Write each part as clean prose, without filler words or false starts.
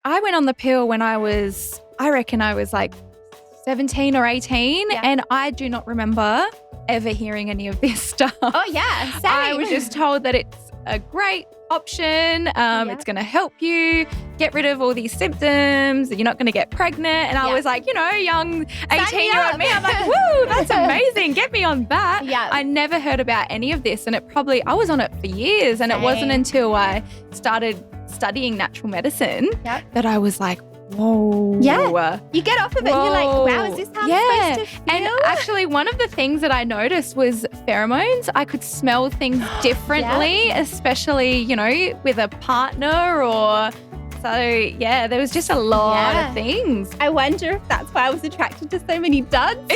I went on the pill when I reckon I was like 17 or 18 and I do not remember ever hearing any of this stuff. Oh, yeah, same. I was just told that it's a great option. It's going to help you get rid of all these symptoms. You're not going to get pregnant. And I was like, young 18-year-old me. I'm like, woo, that's amazing. Get me on that. Yeah. I never heard about any of this. And I was on it for years. And it wasn't until I started studying natural medicine that I was like, whoa. Yeah. You get off of it and you're like, wow, is this how I'm supposed to feel? And actually one of the things that I noticed was pheromones. I could smell things differently, especially, with a partner or... So, there was just a lot of things. I wonder if that's why I was attracted to so many duds.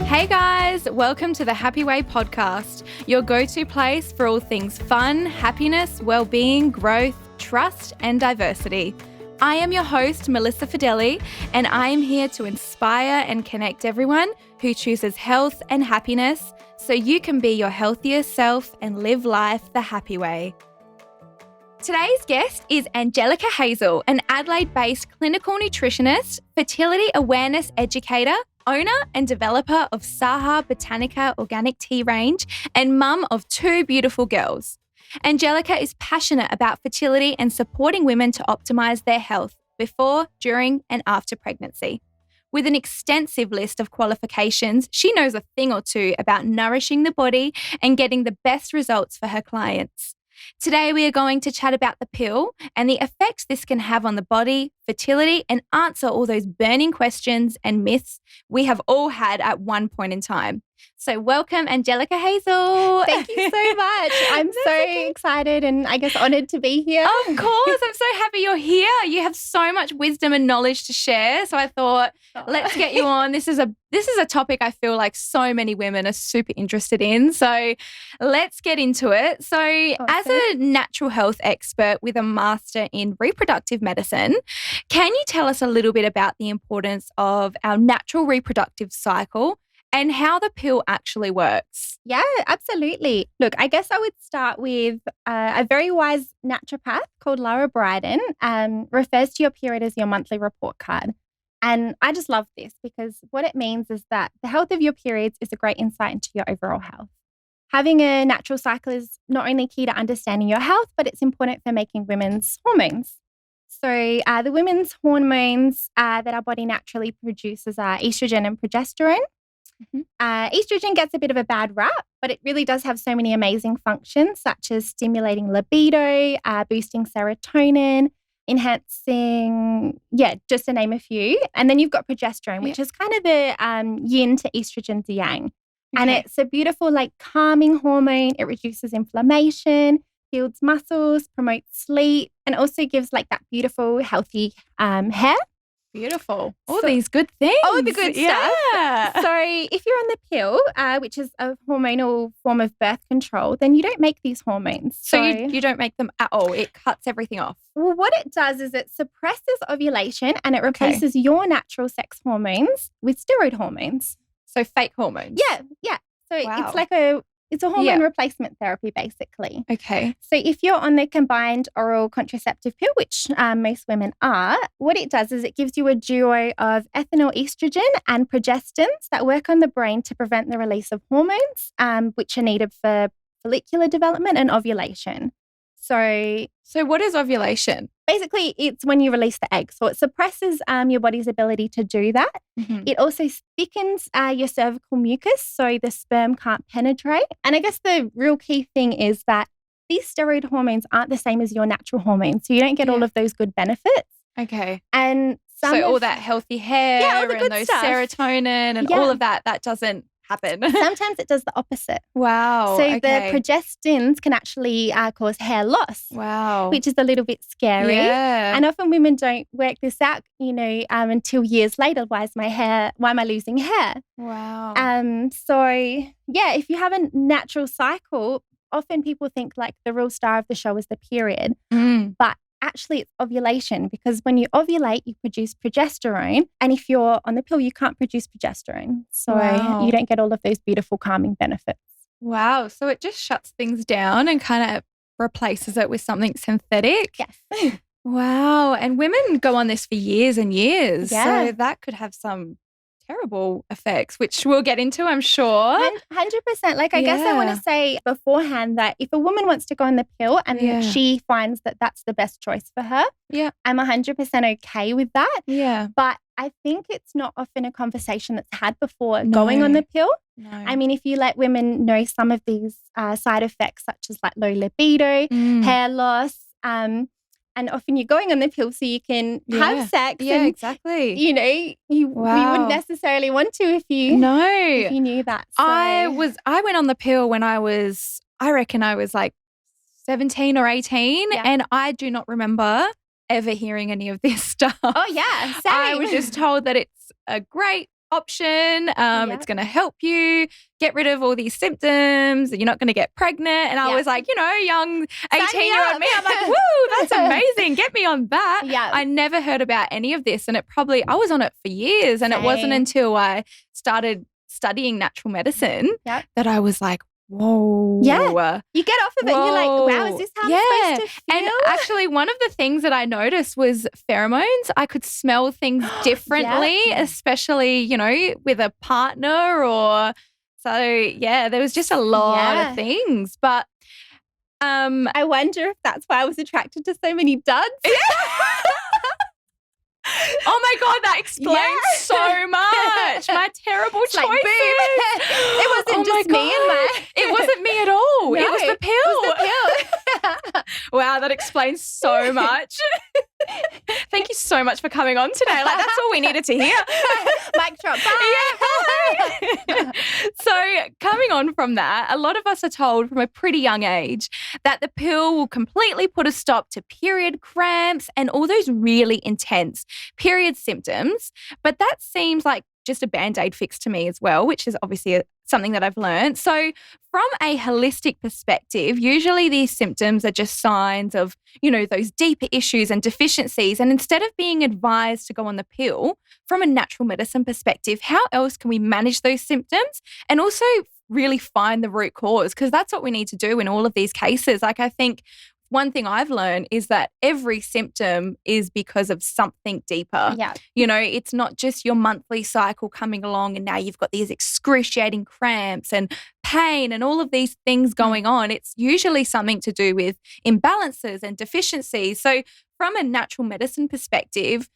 Hey guys, welcome to the Happy Way podcast, your go-to place for all things fun, happiness, well-being, growth, trust, and diversity. I am your host, Melissa Fideli, and I am here to inspire and connect everyone who chooses health and happiness so you can be your healthiest self and live life the happy way. Today's guest is Angelica Hazel, an Adelaide-based clinical nutritionist, fertility awareness educator, owner and developer of Saha Botanica organic tea range, and mum of 2 beautiful girls. Angelica is passionate about fertility and supporting women to optimize their health before, during, and after pregnancy. With an extensive list of qualifications, she knows a thing or two about nourishing the body and getting the best results for her clients. Today, we are going to chat about the pill and the effects this can have on the body, fertility, and answer all those burning questions and myths we have all had at one point in time. So welcome, Angelica Hazel. Thank you so much. I'm so excited and I guess honoured to be here. Of course. I'm so happy you're here. You have so much wisdom and knowledge to share. So I thought, let's get you on. This is a topic I feel like so many women are super interested in. So let's get into it. So as a natural health expert with a master in reproductive medicine, can you tell us a little bit about the importance of our natural reproductive cycle and how the pill actually works? Yeah, absolutely. Look, I guess I would start with a very wise naturopath called Laura Bryden refers to your period as your monthly report card. And I just love this because what it means is that the health of your periods is a great insight into your overall health. Having a natural cycle is not only key to understanding your health, but it's important for making women's hormones. So the women's hormones that our body naturally produces are estrogen and progesterone. Mm-hmm. Estrogen gets a bit of a bad rap, but it really does have so many amazing functions such as stimulating libido, boosting serotonin, enhancing, just to name a few. And then you've got progesterone, which is kind of the yin to estrogen's yang. Okay. And it's a beautiful, calming hormone. It reduces inflammation, builds muscles, promotes sleep, and also gives that beautiful, healthy hair. Beautiful. All these good things. All the good stuff. So if you're on the pill, which is a hormonal form of birth control, then you don't make these hormones. So you don't make them at all. It cuts everything off. Well, what it does is it suppresses ovulation and it replaces your natural sex hormones with steroid hormones. So fake hormones. Yeah. So it's a hormone replacement therapy, basically. Okay. So if you're on the combined oral contraceptive pill, which most women are, what it does is it gives you a duo of ethinyl estrogen and progestins that work on the brain to prevent the release of hormones, which are needed for follicular development and ovulation. So what is ovulation? Basically, it's when you release the egg. So it suppresses your body's ability to do that. Mm-hmm. It also thickens your cervical mucus so the sperm can't penetrate. And I guess the real key thing is that these steroid hormones aren't the same as your natural hormones. So you don't get all of those good benefits. Okay. And all that healthy hair all the good and those stuff. Serotonin and all of that doesn't happen. Sometimes it does the opposite. Wow. So the progestins can actually cause hair loss. Wow. Which is a little bit scary. Yeah. And often women don't work this out, until years later. Why am I losing hair? Wow. If you have a natural cycle, often people think the real star of the show is the period. But actually it's ovulation, because when you ovulate, you produce progesterone. And if you're on the pill, you can't produce progesterone. So you don't get all of those beautiful calming benefits. Wow. So it just shuts things down and kind of replaces it with something synthetic. Yes. Wow. And women go on this for years and years. Yeah. So that could have some terrible effects, which we'll get into, I'm sure. 100%. Like, I guess I want to say beforehand that if a woman wants to go on the pill and she finds that that's the best choice for her, I'm 100% okay with that. Yeah. But I think it's not often a conversation that's had before going on the pill. No. I mean, if you let women know some of these side effects, such as like low libido, hair loss, and often you're going on the pill so you can have sex. Yeah, and, exactly. You know, you wouldn't necessarily want to if you knew that. So. I went on the pill when I reckon I was like 17 or 18, and I do not remember ever hearing any of this stuff. Oh, yeah, same. I was just told that it's a great option. It's going to help you get rid of all these symptoms. You're not going to get pregnant. And I was like, young 18-year-old me. I'm like, woo, that's amazing. Get me on that. Yeah. I never heard about any of this. And I was on it for years. And it wasn't until I started studying natural medicine that I was like, whoa. Yeah. You get off of it and you're like, wow, is this how I'm supposed to feel? And actually one of the things that I noticed was pheromones. I could smell things differently, especially, with a partner or there was just a lot of things. But I wonder if that's why I was attracted to so many duds. Oh my God, that explains so much. My terrible choices. Like, it wasn't just me and It wasn't me at all. No, it was the pill. Wow, that explains so much. Thank you so much for coming on today. Like, that's all we needed to hear. Mic drop. Bye. Yeah. So coming on from that, a lot of us are told from a pretty young age that the pill will completely put a stop to period cramps and all those really intense period symptoms. But that seems like just a Band-Aid fix to me as well, which is obviously something that I've learned. So from a holistic perspective, usually these symptoms are just signs of, those deeper issues and deficiencies. And instead of being advised to go on the pill, from a natural medicine perspective, how else can we manage those symptoms and also really find the root cause? Because that's what we need to do in all of these cases. Like, I think one thing I've learned is that every symptom is because of something deeper. Yeah. It's not just your monthly cycle coming along and now you've got these excruciating cramps and pain and all of these things going on. It's usually something to do with imbalances and deficiencies. So from a natural medicine perspective,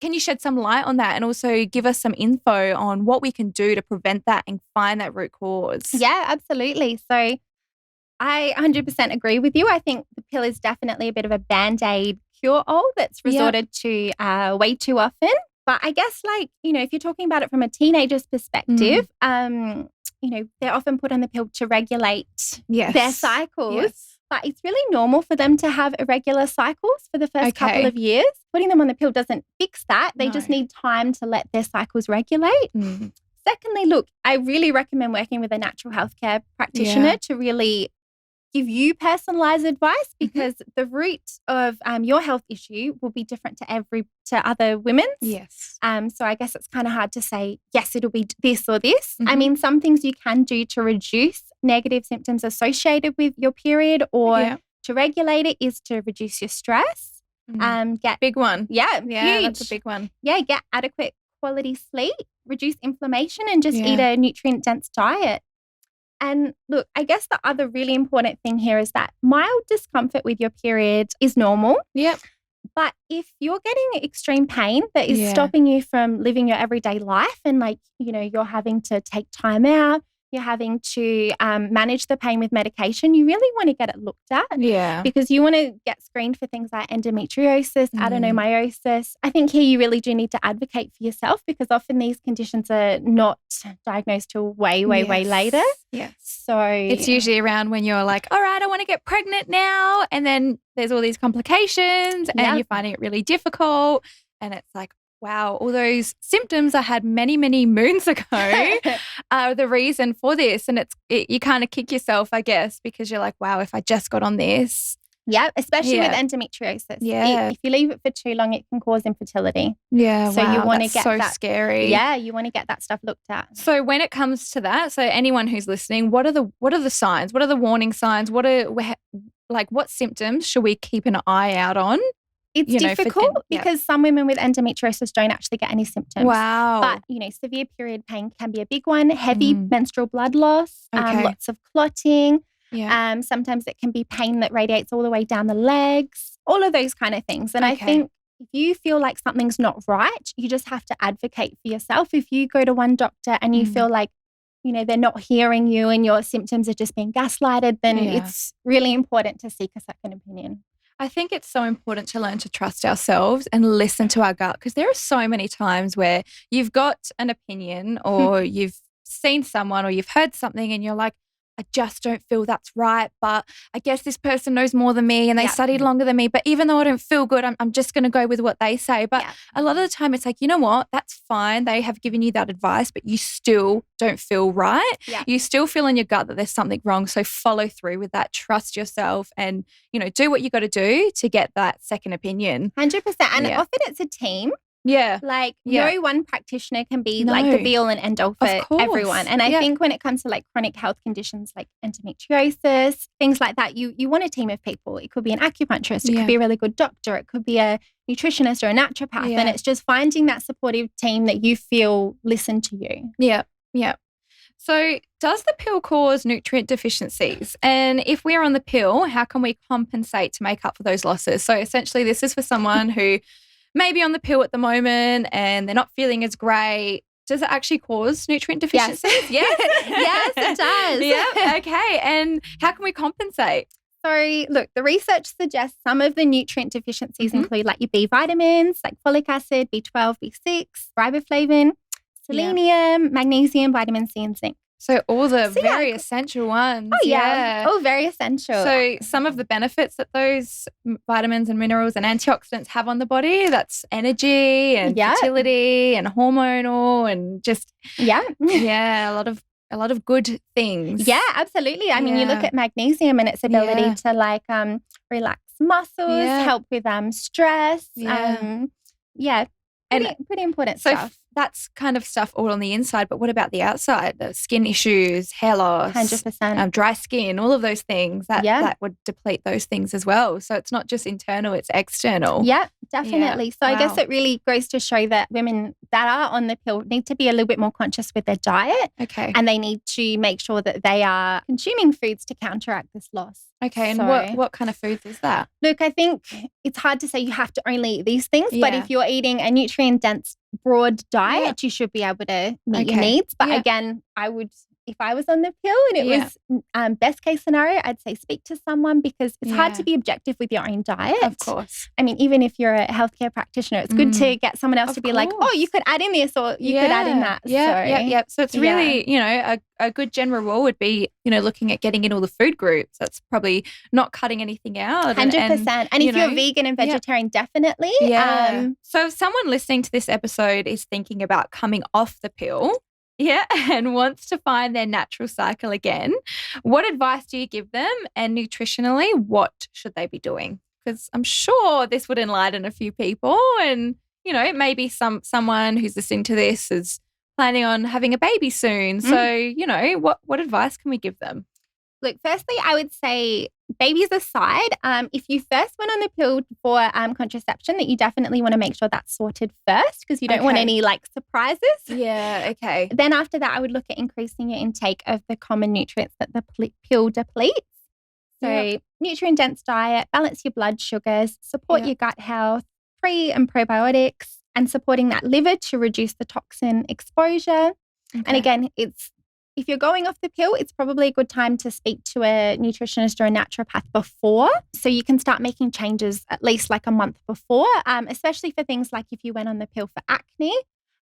can you shed some light on that and also give us some info on what we can do to prevent that and find that root cause? Yeah, absolutely. So I 100% agree with you. I think the pill is definitely a bit of a Band-Aid cure-all that's resorted to way too often. But I guess, if you're talking about it from a teenager's perspective, they're often put on the pill to regulate their cycles. Yes. But it's really normal for them to have irregular cycles for the first couple of years. Putting them on the pill doesn't fix that. They just need time to let their cycles regulate. Secondly, look, I really recommend working with a natural healthcare practitioner to really give you personalized advice, because the root of your health issue will be different to other women's. Yes. So I guess it's kind of hard to say, yes, it'll be this or this. I mean, some things you can do to reduce negative symptoms associated with your period or to regulate it is to reduce your stress. Big one. Yeah, huge. That's a big one. Yeah, get adequate quality sleep, reduce inflammation, and just eat a nutrient-dense diet. And look, I guess the other really important thing here is that mild discomfort with your period is normal. Yep. But if you're getting extreme pain that is stopping you from living your everyday life and you're having to take time out, you're having to manage the pain with medication, you really want to get it looked at. Yeah. Because you want to get screened for things like endometriosis, adenomyosis. I think here you really do need to advocate for yourself, because often these conditions are not diagnosed till way later. Yes. So it's usually around when you're like, all right, I want to get pregnant now. And then there's all these complications and you're finding it really difficult. And it's like, wow, all those symptoms I had many, many moons ago are the reason for this. And you kind of kick yourself, I guess, because you're like, wow, if I just got on this. Yeah, especially with endometriosis. Yeah. If you leave it for too long, it can cause infertility. Yeah, so you want to get so that scary. Yeah, you want to get that stuff looked at. So when it comes to that, so anyone who's listening, what are the signs? What are the warning signs? like what symptoms should we keep an eye out on? It's difficult because some women with endometriosis don't actually get any symptoms. Wow. But, severe period pain can be a big one. Heavy menstrual blood loss, lots of clotting. Yeah. Sometimes it can be pain that radiates all the way down the legs, all of those kind of things. And I think if you feel like something's not right, you just have to advocate for yourself. If you go to one doctor and you feel like, they're not hearing you and your symptoms are just being gaslighted, then it's really important to seek a second opinion. I think it's so important to learn to trust ourselves and listen to our gut, because there are so many times where you've got an opinion or you've seen someone or you've heard something and you're like, I just don't feel that's right, but I guess this person knows more than me and they studied longer than me. But even though I don't feel good, I'm just going to go with what they say. But a lot of the time it's like, you know what? That's fine. They have given you that advice, but you still don't feel right. Yeah. You still feel in your gut that there's something wrong. So follow through with that. Trust yourself and, do what you got to do to get that second opinion. 100%. And often it's a team. Yeah. No one practitioner can be like the be all and end all for everyone. And I think when it comes to like chronic health conditions like endometriosis, things like that, you want a team of people. It could be an acupuncturist, it could be a really good doctor, it could be a nutritionist or a naturopath. And it's just finding that supportive team that you feel listen to you. Yeah. Yeah. So does the pill cause nutrient deficiencies? And if we're on the pill, how can we compensate to make up for those losses? So essentially this is for someone who maybe on the pill at the moment and they're not feeling as great. Does it actually cause nutrient deficiencies? Yes, yes it does. Yeah, okay. And how can we compensate? So, look, the research suggests some of the nutrient deficiencies include like your B vitamins, like folic acid, B12, B6, riboflavin, selenium, magnesium, vitamin C, and zinc. So all the very essential ones. Oh, yeah. All very essential. So some of the benefits that those vitamins and minerals and antioxidants have on the body, that's energy and fertility and hormonal and just, a lot of good things. Yeah, absolutely. I mean, you look at magnesium and its ability to like relax muscles, help with stress. Pretty important stuff. That's kind of stuff all on the inside, but what about the outside? The skin issues, hair loss, 100%. Dry skin, all of those things, that would deplete those things as well. So it's not just internal, it's external. Yeah, definitely. Yeah. So I guess it really goes to show that women that are on the pill need to be a little bit more conscious with their diet. Okay. And they need to make sure that they are consuming foods to counteract this loss. Okay, and what kind of foods is that? Look, I think it's hard to say you have to only eat these things, but if you're eating a nutrient-dense, broad diet, you should be able to meet your needs. But again, if I was on the pill and it was best case scenario, I'd say speak to someone because it's hard to be objective with your own diet. Of course. I mean, even if you're a healthcare practitioner, it's good to get someone else to be like, oh, you could add in this or you could add in that. Yeah. So it's really, a good general rule would be, looking at getting in all the food groups. That's probably not cutting anything out. 100%. And if you're vegan and vegetarian, definitely. Yeah. So if someone listening to this episode is thinking about coming off the pill, and wants to find their natural cycle again, what advice do you give them? And nutritionally, what should they be doing? Because I'm sure this would enlighten a few people and, maybe someone who's listening to this is planning on having a baby soon. So, what advice can we give them? Look, firstly, I would say babies aside, if you first went on the pill for contraception, that you definitely want to make sure that's sorted first because you don't want any surprises. Yeah, okay. Then after that, I would look at increasing your intake of the common nutrients that the pill depletes. So nutrient-dense diet, balance your blood sugars, support your gut health, pre and probiotics, and supporting that liver to reduce the toxin exposure. Okay. And again, if you're going off the pill, it's probably a good time to speak to a nutritionist or a naturopath before. So you can start making changes at least like a month before, especially for things like if you went on the pill for acne.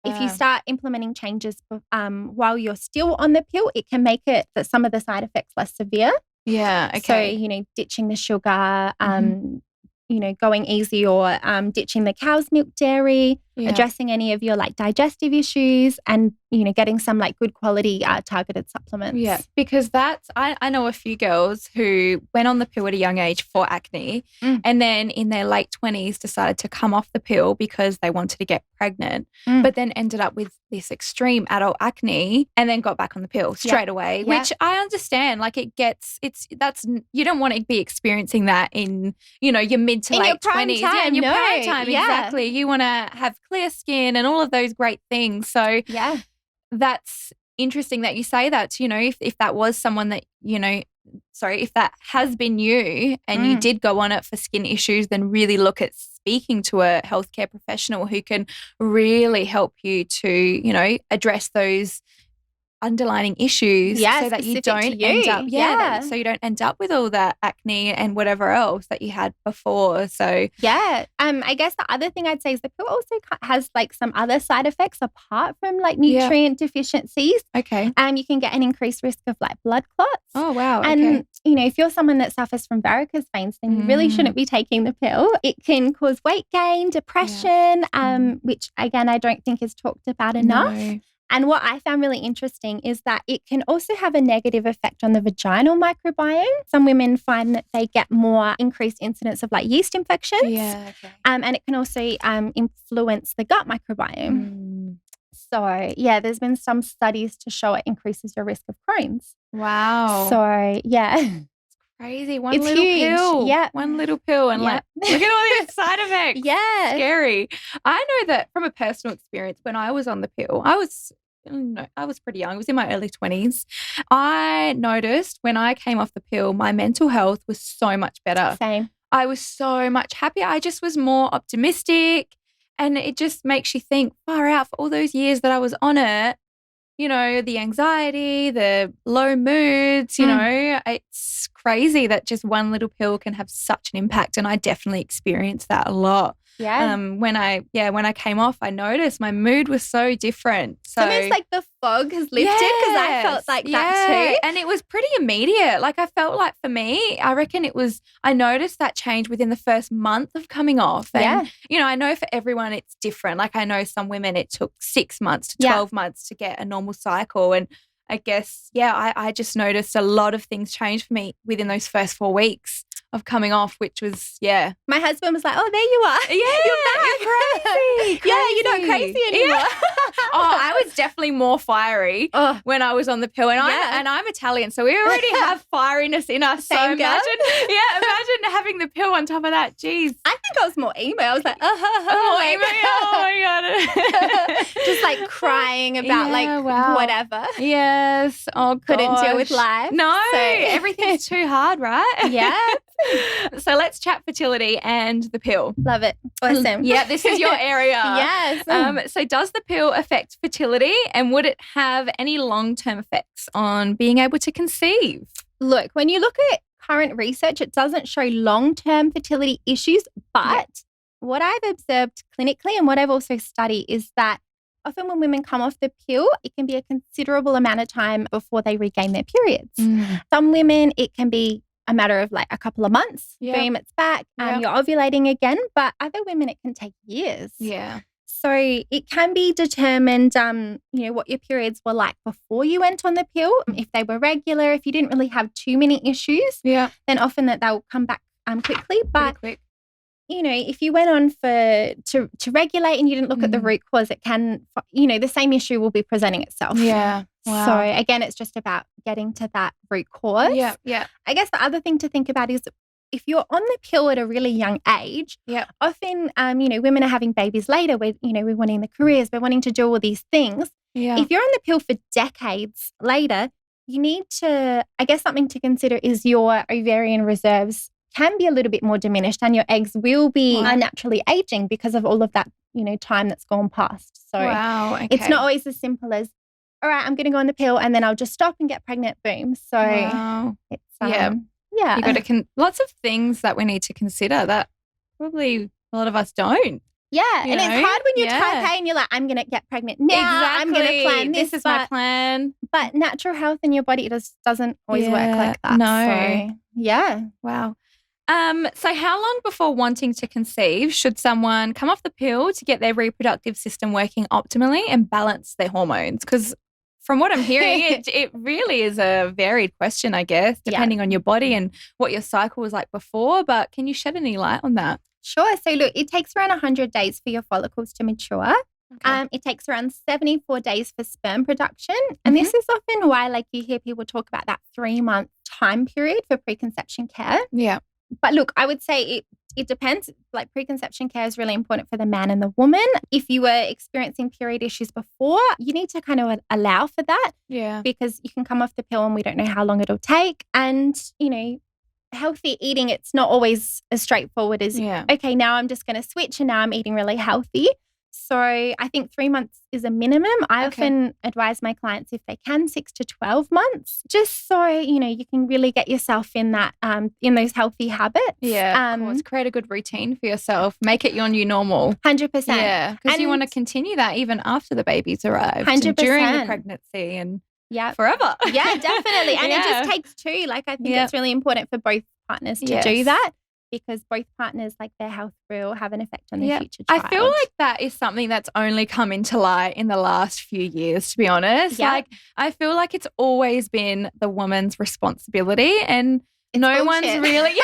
If you start implementing changes while you're still on the pill, it can make it that some of the side effects less severe. Yeah, okay. So, ditching the sugar, going easy or ditching the cow's milk dairy. addressing any of your like digestive issues and, getting some like good quality targeted supplements. Yeah, because I know a few girls who went on the pill at a young age for acne and then in their late 20s decided to come off the pill because they wanted to get pregnant, but then ended up with this extreme adult acne and then got back on the pill straight away, which I understand. Like you don't want to be experiencing that in, your mid to late 20s. Yeah, in your prime time. Exactly. You want to have clear skin and all of those great things. So that's interesting that you say that, if that was someone that, if that has been you and you did go on it for skin issues, then really look at speaking to a healthcare professional who can really help you to, address those underlying issues so that you don't end up so you don't end up with all that acne and whatever else that you had before. So I guess the other thing I'd say is the pill also has like some other side effects apart from like nutrient deficiencies. Okay. You can get an increased risk of like blood clots. Oh wow. And if you're someone that suffers from varicose veins, then you really shouldn't be taking the pill. It can cause weight gain, depression, which again I don't think is talked about enough. No. And what I found really interesting is that it can also have a negative effect on the vaginal microbiome. Some women find that they get more increased incidence of like yeast infections. Yeah, okay. And it can also influence the gut microbiome. So, there's been some studies to show it increases your risk of Crohn's. Wow. So, crazy. One It's little huge. pill. Yeah. One little pill and like, look at all these side effects. Yeah. Scary. I know that from a personal experience, when I was on the pill, I was pretty young. I was in my early 20s. I noticed when I came off the pill, my mental health was so much better. Same. I was so much happier. I just was more optimistic, and it just makes you think, far out, for all those years that I was on it, the anxiety, the low moods, it's crazy that just one little pill can have such an impact. And I definitely experienced that a lot. Yeah. When I came off, I noticed my mood was so different. So it's almost like the fog has lifted because I felt like that too. And it was pretty immediate. Like I felt like for me, I reckon I noticed that change within the first month of coming off. And, I know for everyone it's different. Like I know some women it took 6 months to 12 months to get a normal cycle. And I guess, I just noticed a lot of things change for me within those first 4 weeks of coming off, which was, My husband was like, oh, there you are. Yeah, you're back. Crazy. Yeah, you're not crazy anymore. Yeah. I was definitely more fiery when I was on the pill. And I'm Italian, so we already have fieriness in us. Same so girl. imagine having the pill on top of that. Jeez. I think I was more emo. I was like, more emo. Oh my God. Just like crying about whatever. Yes. Oh, God. Couldn't deal with life. No, So everything's too hard, right? Yeah. So let's chat fertility and the pill. Love it. Awesome. Yeah, this is your area. Yes. So does the pill affect fertility, and would it have any long-term effects on being able to conceive? Look, when you look at current research, it doesn't show long-term fertility issues, but what I've observed clinically and what I've also studied is that often when women come off the pill, it can be a considerable amount of time before they regain their periods. Some women, it can be a matter of like a couple of months. Boom, it's back. You're ovulating again. But other women, it can take years. Yeah. So it can be determined, what your periods were like before you went on the pill. If they were regular, if you didn't really have too many issues, then often that they'll come back quickly. But quick. If you went on to regulate and you didn't look at the root cause, it can, the same issue will be presenting itself. Yeah. Wow. So again, it's just about getting to that root cause. Yeah. I guess the other thing to think about is if you're on the pill at a really young age, often, women are having babies later. We're wanting the careers, we're wanting to do all these things. Yeah. If you're on the pill for decades later, you need to, I guess something to consider is your ovarian reserves can be a little bit more diminished and your eggs will be naturally aging because of all of that, time that's gone past. So it's not always as simple as, all right, I'm going to go on the pill and then I'll just stop and get pregnant, boom. So it's, you got to lots of things that we need to consider that probably a lot of us don't. Yeah, and it's hard when you're type A and you're like, I'm going to get pregnant now. Exactly. I'm going to plan this. This is my plan. But natural health in your body doesn't always work like that. No. So, yeah. Wow. So how long before wanting to conceive should someone come off the pill to get their reproductive system working optimally and balance their hormones? Because from what I'm hearing, it really is a varied question, I guess, depending on your body and what your cycle was like before. But can you shed any light on that? Sure. So look, it takes around 100 days for your follicles to mature. Okay. It takes around 74 days for sperm production. And this is often why you hear people talk about that 3-month time period for preconception care. Yeah. But look, I would say it depends. Preconception care is really important for the man and the woman. If you were experiencing period issues before, you need to kind of allow for that. Yeah. Because you can come off the pill and we don't know how long it'll take. And, healthy eating, it's not always as straightforward as, okay, now I'm just going to switch and now I'm eating really healthy. So I think 3 months is a minimum. I often advise my clients, if they can, 6 to 12 months, just so, you can really get yourself in that, in those healthy habits. Yeah, of course. Create a good routine for yourself. Make it your new normal. 100%. Yeah, because you want to continue that even after the baby's arrived. 100%. And during the pregnancy and forever. Yeah, definitely. And it just takes two. I think it's really important for both partners to do that. Because both partners, their health will have an effect on their future child. I feel like that is something that's only come into light in the last few years, to be honest. Yeah. I feel like it's always been the woman's responsibility and no one's really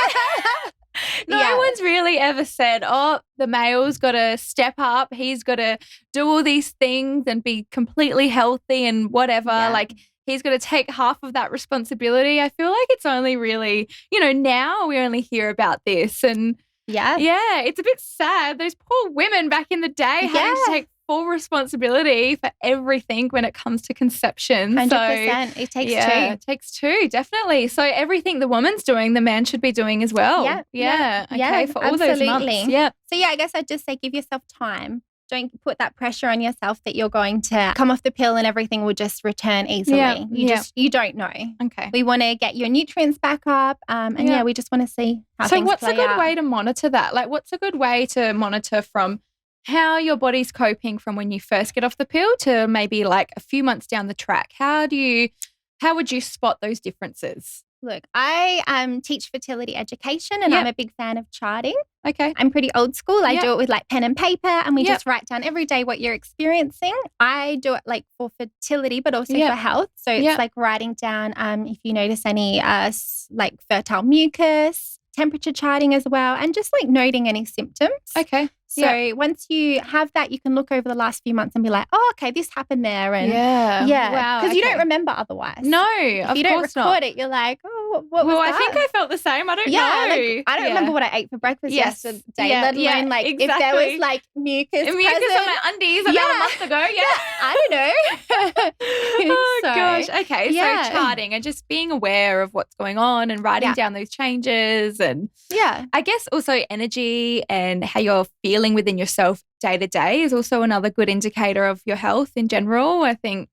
one's really ever said, oh, the male's got to step up. He's got to do all these things and be completely healthy and whatever. Yeah. He's got to take half of that responsibility. I feel like it's only really, now we only hear about this. And it's a bit sad. Those poor women back in the day having to take full responsibility for everything when it comes to conception. 100%. So, it takes two. It takes two, definitely. So everything the woman's doing, the man should be doing as well. Yeah. Okay, for all those months. Yeah. So I guess I'd just say give yourself time. Don't put that pressure on yourself that you're going to come off the pill and everything will just return easily. You don't know. Okay. We want to get your nutrients back up. We just want to see how things play out. So what's a good way to monitor that? What's a good way to monitor from how your body's coping from when you first get off the pill to maybe a few months down the track? How would you spot those differences? Look, I teach fertility education and I'm a big fan of charting. Okay. I'm pretty old school. I do it with pen and paper and we just write down every day what you're experiencing. I do it for fertility but also for health. So it's writing down if you notice any fertile mucus, temperature charting as well, and just noting any symptoms. Okay. So once you have that, you can look over the last few months and be like, oh, okay, this happened there. And wow. Because you don't remember otherwise. No, if you don't record it, you're like, oh, what was that? I think I felt the same. I don't know. I don't remember what I ate for breakfast yesterday, let alone exactly. if there was mucus on my undies about a month ago. I don't know. Oh, gosh. Okay, so charting and just being aware of what's going on and writing down those changes and I guess also energy and how you're feeling within yourself day to day is also another good indicator of your health in general. I think,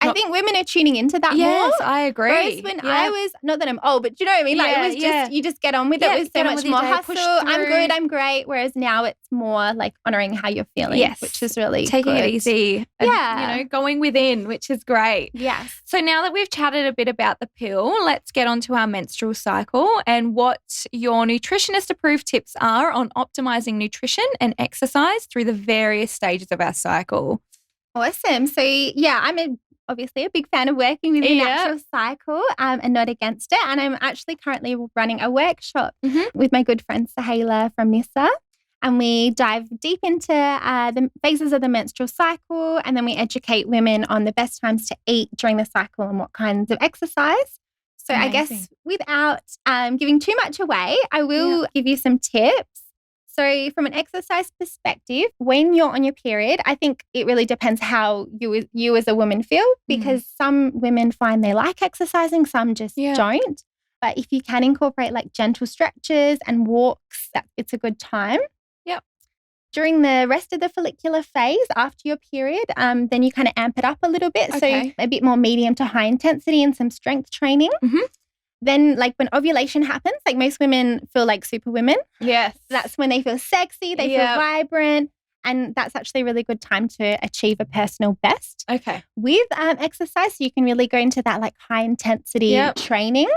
I think women are tuning into that more. Yes, I agree. Whereas when I was, not that I'm old, but you know what I mean? It was just, you just get on with it. It was so much more hustle. I'm good, I'm great. Whereas now it's more honouring how you're feeling, which is really taking good. it easy. And, going within, which is great. Yes. So now that we've chatted a bit about the pill, let's get on to our menstrual cycle and what your nutritionist approved tips are on optimising nutrition and exercise through the various stages of our cycle. Awesome. So I'm obviously a big fan of working with the natural cycle and not against it. And I'm actually currently running a workshop with my good friend Sahela from NISA. And we dive deep into the phases of the menstrual cycle, and then we educate women on the best times to eat during the cycle and what kinds of exercise. So I guess without giving too much away, I will give you some tips. So from an exercise perspective, when you're on your period, I think it really depends how you as a woman feel, because some women find they like exercising, some just don't. But if you can incorporate gentle stretches and walks, it's a good time. Yep. During the rest of the follicular phase after your period, then you kind of amp it up a little bit. Okay. So a bit more medium to high intensity and some strength training. Then when ovulation happens, most women feel like superwomen. Yes. That's when they feel sexy, they feel vibrant, and that's actually a really good time to achieve a personal best. Okay. With exercise, you can really go into that high intensity training.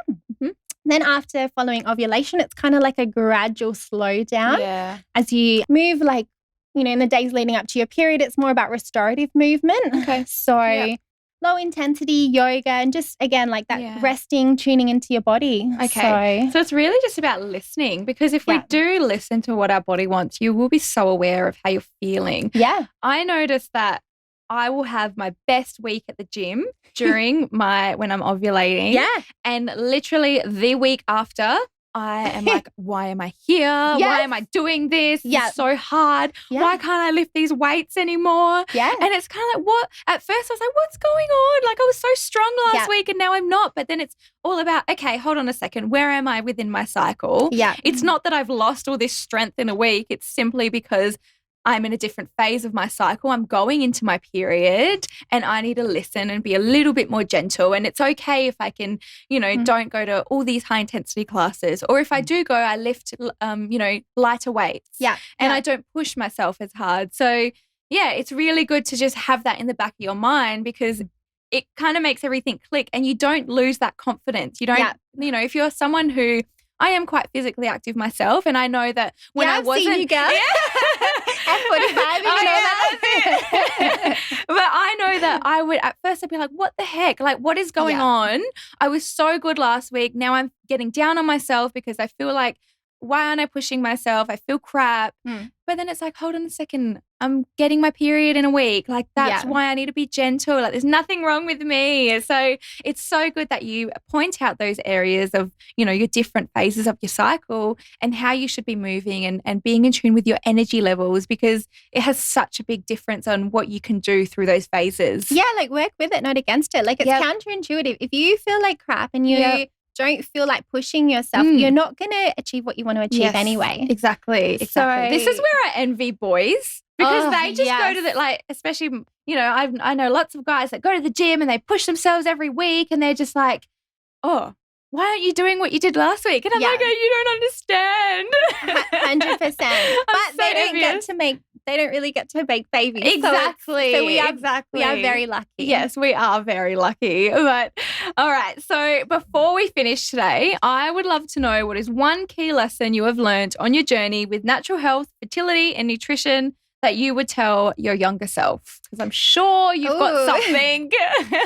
Then after following ovulation, it's kind of like a gradual slowdown. Yeah. As you move, like, in the days leading up to your period, it's more about restorative movement. Okay. So low intensity yoga and just, again, like that resting, tuning into your body. Okay. So it's really just about listening, because if we do listen to what our body wants, you will be so aware of how you're feeling. Yeah. I noticed that I will have my best week at the gym during when I'm ovulating. Yeah. And literally the week after, I am like, why am I here? Yes. Why am I doing this? Yeah. It's so hard. Yeah. Why can't I lift these weights anymore? Yeah. And it's kind of like, what? At first I was like, what's going on? Like, I was so strong last week and now I'm not. But then it's all about, okay, hold on a second. Where am I within my cycle? Yeah. It's not that I've lost all this strength in a week. It's simply because I'm in a different phase of my cycle. I'm going into my period and I need to listen and be a little bit more gentle. And it's okay if I can, don't go to all these high intensity classes. Or if I do go, I lift, lighter weights. Yeah. And I don't push myself as hard. So, yeah, it's really good to just have that in the back of your mind, because it kind of makes everything click and you don't lose that confidence. You don't, if you're someone who, I am quite physically active myself, and I know that when I wasn't, seen you girl. F45 and all that. But I know that I would, at first I'd be like, what the heck? Like, what is going on? I was so good last week. Now I'm getting down on myself because I feel like, why aren't I pushing myself? I feel crap. But then it's like, hold on a second. I'm getting my period in a week. Like, that's why I need to be gentle. Like, there's nothing wrong with me. So it's so good that you point out those areas of, your different phases of your cycle and how you should be moving and being in tune with your energy levels, because it has such a big difference on what you can do through those phases. Yeah, like work with it, not against it. Like, it's counterintuitive. If you feel like crap and you don't feel like pushing yourself, you're not going to achieve what you want to achieve anyway. Exactly. So, this is where I envy boys, because they just go to the, like, especially, I know lots of guys that go to the gym and they push themselves every week and they're just like, oh, why aren't you doing what you did last week? And I'm like, oh, you don't understand. 100%. But they don't really get to make babies. Exactly. So we are very lucky. Yes, we are very lucky. But all right. So before we finish today, I would love to know, what is one key lesson you have learned on your journey with natural health, fertility, and nutrition that you would tell your younger self? Because I'm sure you've got something.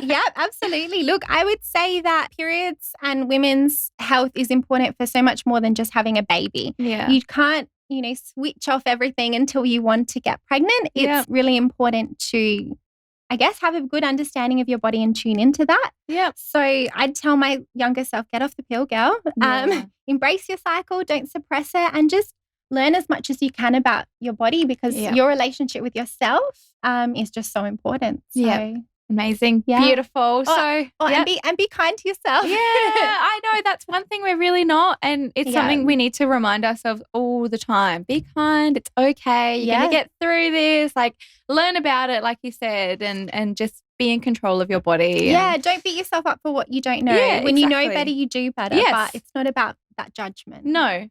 Yeah, absolutely. Look, I would say that periods and women's health is important for so much more than just having a baby. Yeah. You can't, switch off everything until you want to get pregnant. It's really important to, I guess, have a good understanding of your body and tune into that. Yeah. So I'd tell my younger self, get off the pill, girl. Embrace your cycle, don't suppress it, and just learn as much as you can about your body, because your relationship with yourself is just so important. So, amazing. Yeah. Beautiful. And be kind to yourself. Yeah, I know that's one thing we're really not. And it's something we need to remind ourselves all the time. Be kind. It's okay. You're going to get through this. Like, learn about it, like you said, and just be in control of your body. Yeah, don't beat yourself up for what you don't know. When you know better, you do better. Yes. But it's not about that judgment. No.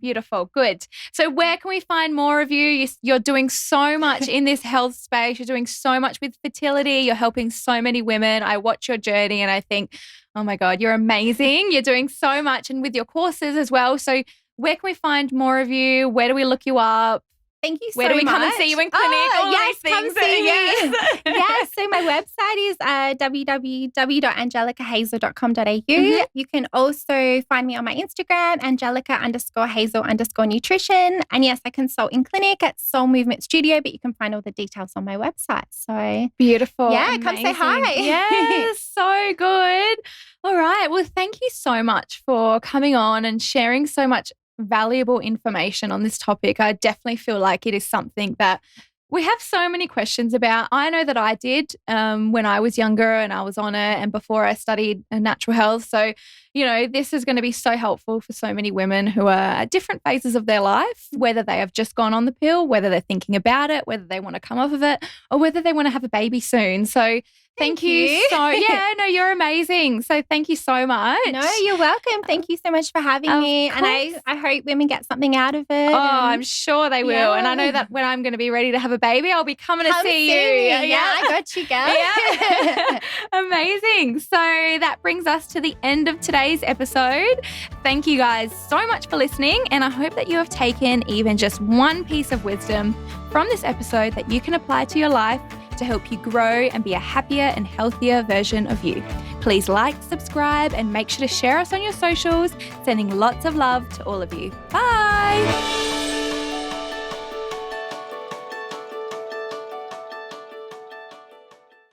Beautiful. Good. So where can we find more of you? You're doing so much in this health space. You're doing so much with fertility. You're helping so many women. I watch your journey and I think, oh my God, you're amazing. You're doing so much, and with your courses as well. So where can we find more of you? Where do we look you up? Thank you so much. Where do we come and see you in clinic? All these things. Come see me. Yes. So my website is www.angelicahazel.com.au. You can also find me on my Instagram, Angelica_Hazel_nutrition. And yes, I consult in clinic at Soul Movement Studio, but you can find all the details on my website. So beautiful. Yeah, amazing. Come say hi. Yes, so good. All right. Well, thank you so much for coming on and sharing so much valuable information on this topic. I definitely feel like it is something that we have so many questions about. I know that I did when I was younger and I was on it, and before I studied natural health. So, this is going to be so helpful for so many women who are at different phases of their life, whether they have just gone on the pill, whether they're thinking about it, whether they want to come off of it, or whether they want to have a baby soon. So Thank you so you're amazing. So thank you so much. No, you're welcome. Thank you so much for having me. And I hope women get something out of it. Oh, I'm sure they will. Yeah. And I know that when I'm going to be ready to have a baby, I'll be coming to see me. you. Yeah, I got you, girl. Yeah. Amazing. So that brings us to the end of today's episode. Thank you guys so much for listening. And I hope that you have taken even just one piece of wisdom from this episode that you can apply to your life to help you grow and be a happier and healthier version of you. Please like, subscribe, and make sure to share us on your socials, sending lots of love to all of you. Bye.